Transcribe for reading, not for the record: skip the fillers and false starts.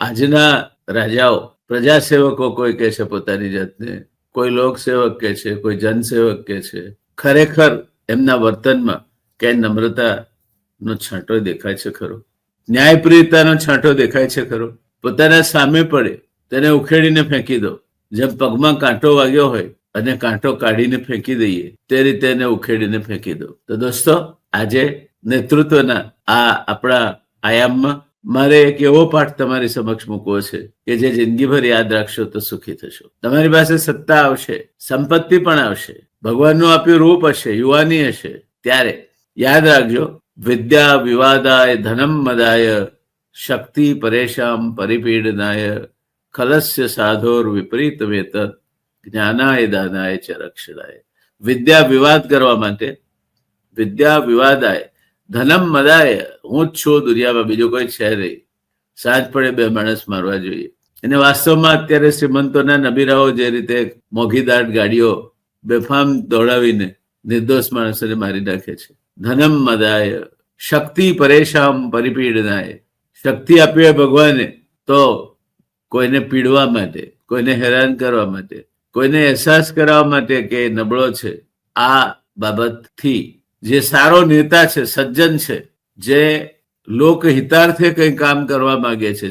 આજના રાજાઓ પ્રજાસેવકો કોઈ કહે છે પોતાની જાતને, કોઈ લોકસેવક કહે છે, કોઈ જનસેવક કહે છે. ખરેખર એમના વર્તનમાં ક્યાંય નમ્રતાનો છાંટો દેખાય છે ખરો? ન્યાયપ્રિયતાનો છાંટો દેખાય છે ખરો? પોતાના સામે પડે તેને ઉખેડીને ફેંકી દો. જેમ પગમાં કાંટો વાગ્યો હોય અને કાંટો કાઢીને ફેંકી દઈએ તે રીતે એને ઉખેડીને ફેંકી દો. તો દોસ્તો, આજે નેતૃત્વના આ આપણા આયામમાં મારે એક એવો પાઠ તમારી સમક્ષ મૂકવો છે કે જે જિંદગીભર યાદ રાખશો તો સુખી થશો. તમારી પાસે સત્તા આવશે, સંપત્તિ પણ આવશે, ભગવાનનું આપ્યું રૂપ હશે, યુવાની હશે, ત્યારે યાદ રાખજો, વિદ્યા વિવાદાય ધનમ મદાય શક્તિ પરેશામ પરિપીડનાય ખલસ્ય સાધોર વિપરીત વેત જ્ઞાનાય દાનાય ચ રક્ષણાય. વિદ્યા વિવાદ કરવા માટે, વિદ્યા વિવાદાય ધનમ મદાય, હું જ છું દુનિયામાં, બીજું કોઈ છે નહીં. સાંજ પડે બે માણસ મારવા જોઈએ. અને વાસ્તવમાં અત્યારે શ્રીમંતોના નબીરાઓ જે રીતે મોઘીદાટ ગાડીઓ બેફામ દોડાવીને નિર્દોષ માણસોને મારી નાખે છે. ધનમ મદાય શક્તિ પરેશામ પરિપીડનાય. શક્તિ આપી હોય ભગવાને તો કોઈને પીડવા માટે, કોઈને હેરાન કરવા માટે, કોઈને અહેસાસ કરાવવા માટે કે નબળો છે. આ બાબતથી જે સારો નેતા છે, સજ્જન છે, જે લોકહિતાર્થે કંઈ કામ કરવા માંગે છે,